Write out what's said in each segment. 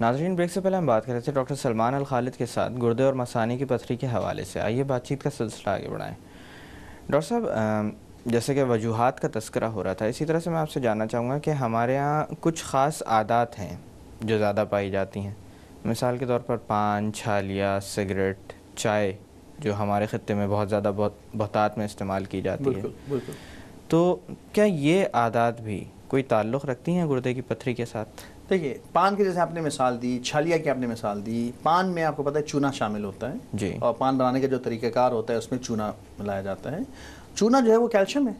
ناظرین، بریک سے پہلے ہم بات کر رہے تھے ڈاکٹر سلمان الخالد کے ساتھ گردے اور مثانی کی پتھری کے حوالے سے. آئیے بات چیت کا سلسلہ آگے بڑھائیں. ڈاکٹر صاحب، جیسے کہ وجوہات کا تذکرہ ہو رہا تھا، اسی طرح سے میں آپ سے جاننا چاہوں گا کہ ہمارے یہاں کچھ خاص عادات ہیں جو زیادہ پائی جاتی ہیں. مثال کے طور پر پان، چھالیا، سگریٹ، چائے، جو ہمارے خطے میں بہت زیادہ بہتات میں استعمال کی جاتی ہے. بالکل. تو کیا یہ عادات بھی کوئی تعلق رکھتی ہیں گردے کی پتھری کے ساتھ؟ دیکھیے، پان کی جیسے آپ نے مثال دی، چھالیا کی آپ نے مثال دی. پان میں آپ کو پتہ ہے چونا شامل ہوتا ہے جی. اور پان بنانے کا جو طریقہ کار ہوتا ہے اس میں چونا ملایا جاتا ہے. چونا جو ہے وہ کیلشیم ہے،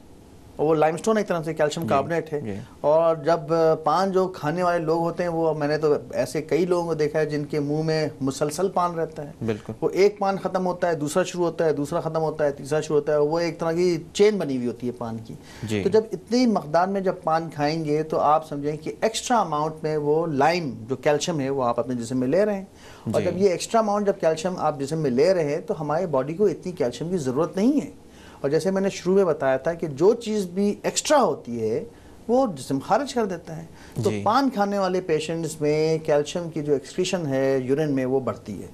اور وہ لائم سٹون ایک طرح سے کیلشیم کاربونیٹ ہے. اور جب پان جو کھانے والے لوگ ہوتے ہیں، وہ میں نے تو ایسے کئی لوگوں کو دیکھا ہے جن کے منہ میں مسلسل پان رہتا ہے. بالکل. وہ ایک پان ختم ہوتا ہے، دوسرا شروع ہوتا ہے، دوسرا ختم ہوتا ہے، تیسرا شروع ہوتا ہے. وہ ایک طرح کی چین بنی ہوئی ہوتی ہے پان کی. تو جب اتنی مقدار میں جب پان کھائیں گے تو آپ سمجھیں کہ ایکسٹرا اماؤنٹ میں وہ لائم جو کیلشیم ہے وہ آپ اپنے جسم میں لے رہے ہیں. اور جب یہ ایکسٹرا اماؤنٹ جب کیلشیم آپ جسم میں لے رہے ہیں تو ہمارے باڈی کو اتنی کیلشیم کی ضرورت نہیں ہے. اور جیسے میں نے شروع میں بتایا تھا کہ جو چیز بھی ایکسٹرا ہوتی ہے وہ جسم خارج کر دیتا ہے. تو پان کھانے والے پیشنٹس میں کیلشیم کی جو ایکسکریشن ہے یورین میں وہ بڑھتی ہے.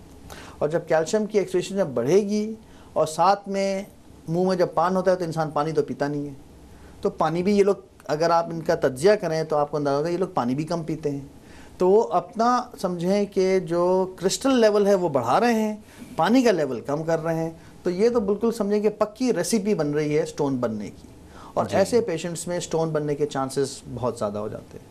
اور جب کیلشیم کی ایکسکریشن جب بڑھے گی اور ساتھ میں منہ میں جب پان ہوتا ہے تو انسان پانی تو پیتا نہیں ہے. تو پانی بھی یہ لوگ اگر آپ ان کا تجزیہ کریں تو آپ کو اندازہ ہوگا یہ لوگ پانی بھی کم پیتے ہیں. تو وہ اپنا سمجھیں کہ جو کرسٹل لیول ہے وہ بڑھا رہے ہیں، پانی کا لیول کم کر رہے ہیں. تو یہ تو بالکل سمجھیں کہ پکی ریسیپی بن رہی ہے سٹون بننے کی. اور ایسے پیشنٹس میں سٹون بننے کے چانسز بہت زیادہ ہو جاتے ہیں.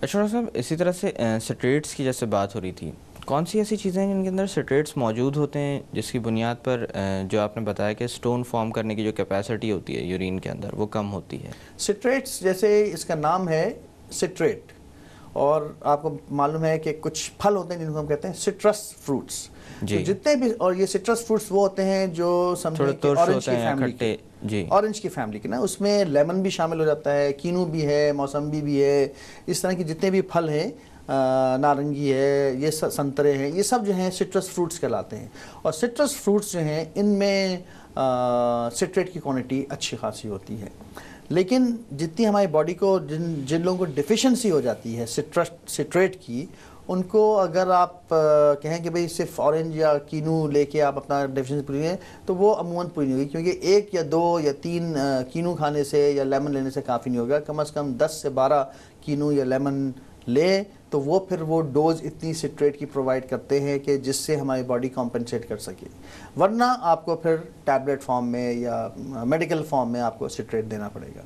اچھا صاحب، اسی طرح سے سٹریٹس کی جیسے بات ہو رہی تھی، کون سی ایسی چیزیں ہیں جن کے اندر سٹریٹس موجود ہوتے ہیں جس کی بنیاد پر جو آپ نے بتایا کہ سٹون فارم کرنے کی جو کیپیسٹی ہوتی ہے یورین کے اندر وہ کم ہوتی ہے؟ سٹریٹس جیسے اس کا نام ہے سٹریٹ، اور آپ کو معلوم ہے کہ کچھ پھل ہوتے ہیں جن کو ہم کہتے ہیں سٹرس فروٹس. تو جتنے بھی، اور یہ سٹرس فروٹس وہ ہوتے ہیں جو سمجھیں کہ اورنج کی فیملی کے، اورنج کی فیملی کے نا، اس میں لیمن بھی شامل ہو جاتا ہے، کینو بھی ہے، موسمبی بھی ہے. اس طرح کی جتنے بھی پھل ہیں، نارنگی ہے، یہ سنترے ہیں، یہ سب جو ہیں سٹرس فروٹس کہلاتے ہیں. اور سٹرس فروٹس جو ہیں ان میں سٹریٹ کی کوانٹٹی اچھی خاصی ہوتی ہے. لیکن جتنی ہماری باڈی کو جن لوگوں کو ڈیفیشنسی ہو جاتی ہے سٹریٹ کی، ان کو اگر آپ کہیں کہ بھئی صرف اورنج یا کینو لے کے آپ اپنا ڈیفیشنسی پوری ہیں تو وہ عموماً پوری نہیں ہوگی، کیونکہ 1 یا 2 یا 3 کینو کھانے سے یا لیمن لینے سے کافی نہیں ہوگا. کم از کم 10 سے 12 کینو یا لیمن لیں تو وہ پھر وہ ڈوز اتنی سٹریٹ کی پرووائڈ کرتے ہیں کہ جس سے ہماری باڈی کمپنسیٹ کر سکے. ورنہ آپ کو پھر ٹیبلٹ فارم میں یا میڈیکل فارم میں آپ کو سٹریٹ دینا پڑے گا.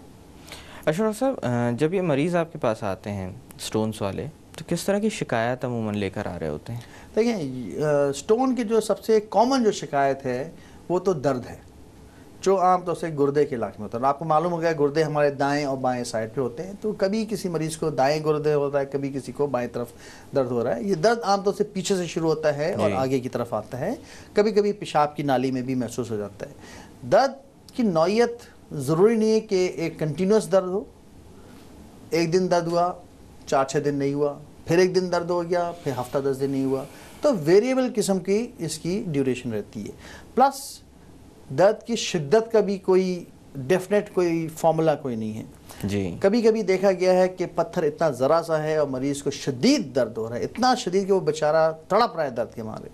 اچھا ڈاکٹر صاحب، جب یہ مریض آپ کے پاس آتے ہیں سٹونز والے، تو کس طرح کی شکایت عموماً لے کر آ رہے ہوتے ہیں؟ دیکھیں، سٹون کی جو سب سے کامن جو شکایت ہے وہ تو درد ہے، جو عام طور سے گردے کے علاقے میں ہوتا ہے. آپ کو معلوم ہو گیا گردے ہمارے دائیں اور بائیں سائڈ پہ ہوتے ہیں. تو کبھی کسی مریض کو دائیں گردے ہوتا ہے، کبھی کسی کو بائیں طرف درد ہو رہا ہے. یہ درد عام طور سے پیچھے سے شروع ہوتا ہے اور آگے کی طرف آتا ہے. کبھی کبھی پیشاب کی نالی میں بھی محسوس ہو جاتا ہے. درد کی نوعیت ضروری نہیں ہے کہ ایک کنٹینیوس درد ہو. ایک دن درد ہوا، 4-6 دن نہیں ہوا، پھر ایک دن درد ہو گیا، پھر ہفتہ 10 دن نہیں ہوا. تو ویریبل قسم کی اس کی ڈیوریشن رہتی ہے. پلس درد کی شدت کا بھی کوئی ڈیفینیٹ کوئی فارمولا کوئی نہیں ہے. کبھی کبھی دیکھا گیا ہے کہ پتھر اتنا ذرا سا ہے اور مریض کو شدید درد ہو رہا ہے، اتنا شدید کہ وہ بیچارہ تڑپ رہا ہے درد کے مارے.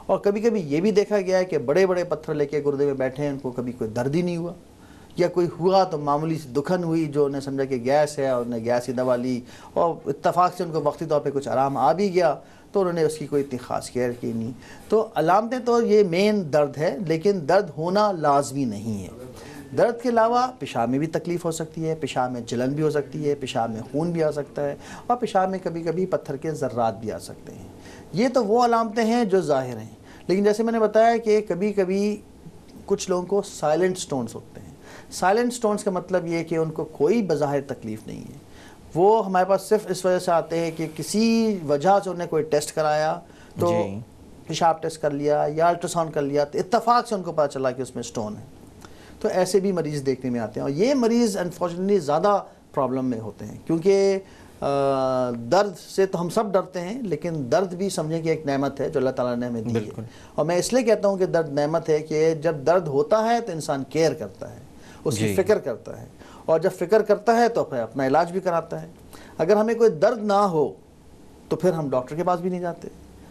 اور کبھی کبھی یہ بھی دیکھا گیا ہے کہ بڑے بڑے پتھر لے کے گردے میں بیٹھے ہیں، ان کو کبھی کوئی درد ہی نہیں ہوا، یا کوئی ہوا تو معمولی سی دکھن ہوئی جو انہیں سمجھا کہ گیس ہے اور انہیں گیس کی دوا لی اور اتفاق سے ان کو وقتی طور پہ کچھ آرام آ بھی گیا تو انہوں نے اس کی کوئی اتنی خاص کیئر کی نہیں. تو علامتیں تو یہ مین درد ہے، لیکن درد ہونا لازمی نہیں ہے. درد کے علاوہ پیشاب میں بھی تکلیف ہو سکتی ہے، پیشاب میں جلن بھی ہو سکتی ہے، پیشاب میں خون بھی آ سکتا ہے، اور پیشاب میں کبھی کبھی پتھر کے ذرات بھی آ سکتے ہیں. یہ تو وہ علامتیں ہیں جو ظاہر ہیں. لیکن جیسے میں نے بتایا کہ کبھی کبھی کچھ لوگوں کو سائلنٹ سٹونز ہوتے ہیں. سائلنٹ سٹونز کا مطلب یہ ہے کہ ان کو کوئی بظاہر تکلیف نہیں ہے. وہ ہمارے پاس صرف اس وجہ سے آتے ہیں کہ کسی وجہ سے انہیں کوئی ٹیسٹ کرایا تو پیشاب ٹیسٹ کر لیا یا الٹراساؤنڈ کر لیا تو اتفاق سے ان کو پتہ چلا کہ اس میں سٹون ہے. تو ایسے بھی مریض دیکھنے میں آتے ہیں. اور یہ مریض انفارچونیٹلی زیادہ پرابلم میں ہوتے ہیں، کیونکہ درد سے تو ہم سب ڈرتے ہیں، لیکن درد بھی سمجھیں کہ ایک نعمت ہے جو اللہ تعالیٰ نے ہمیں دی ہے. اور میں اس لیے کہتا ہوں کہ درد نعمت ہے کہ جب درد ہوتا ہے تو انسان کیئر کرتا ہے، اس کی فکر کرتا ہے، اور جب فکر کرتا ہے تو پھر اپنا علاج بھی کراتا ہے. اگر ہمیں کوئی درد نہ ہو تو پھر ہم ڈاکٹر کے پاس بھی نہیں جاتے,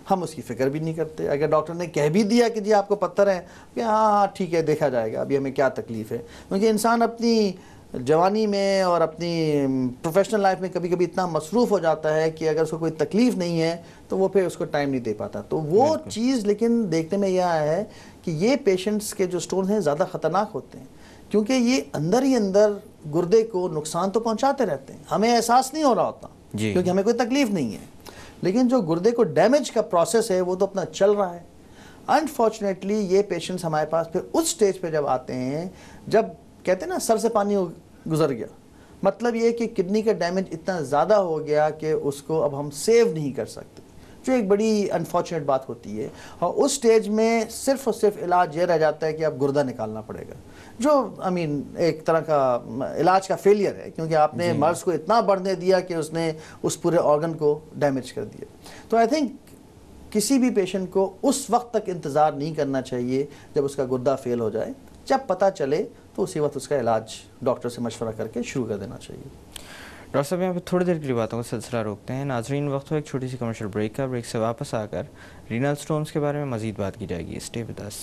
ہم اس کی فکر بھی نہیں کرتے. اگر ڈاکٹر نے کہہ بھی دیا کہ جی آپ کو پتھر ہے, کہ ہاں ٹھیک ہے دیکھا جائے گا, ابھی ہمیں کیا تکلیف ہے. کیونکہ انسان اپنی جوانی میں اور اپنی پروفیشنل لائف میں کبھی کبھی اتنا مصروف ہو جاتا ہے کہ اگر اس کو کوئی تکلیف نہیں ہے تو وہ پھر اس کو ٹائم نہیں دے پاتا. تو وہ چیز لیکن دیکھنے میں یہ آیا ہے کہ یہ پیشنٹس کے جو سٹونز ہیں زیادہ خطرناک ہوتے ہیں, کیونکہ یہ اندر ہی اندر گردے کو نقصان تو پہنچاتے رہتے ہیں, ہمیں احساس نہیں ہو رہا ہوتا کیونکہ ہمیں کوئی تکلیف نہیں ہے, لیکن جو گردے کو ڈیمیج کا پروسیس ہے وہ تو اپنا چل رہا ہے. انفارچونیٹلی یہ پیشنٹس ہمارے پاس پھر اس سٹیج پہ جب آتے ہیں, جب کہتے ہیں نا سر سے پانی گزر گیا, مطلب یہ کہ کڈنی کا ڈیمیج اتنا زیادہ ہو گیا کہ اس کو اب ہم سیو نہیں کر سکتے, جو ایک بڑی انفارچونیٹ بات ہوتی ہے. اور اس سٹیج میں صرف اور صرف علاج یہ رہ جاتا ہے کہ اب گردہ نکالنا پڑے گا, جو ایک طرح کا علاج کا فیلئر ہے, کیونکہ آپ نے مرض کو اتنا بڑھنے دیا کہ اس نے اس پورے آرگن کو ڈیمیج کر دیا. تو آئی تھنک کسی بھی پیشنٹ کو اس وقت تک انتظار نہیں کرنا چاہیے جب اس کا گردہ فیل ہو جائے. جب پتہ چلے تو اسی وقت اس کا علاج ڈاکٹر سے مشورہ کر کے شروع کر دینا چاہیے. ڈاکٹر صاحب یہاں پہ تھوڑی دیر کے لیے باتوں کا سلسلہ روکتے ہیں. ناظرین وقت ہو ایک چھوٹی سی کمرشل بریک کا. بریک سے واپس آ کر رینل سٹونز کے بارے میں مزید بات کی جائے گی. Stay with us.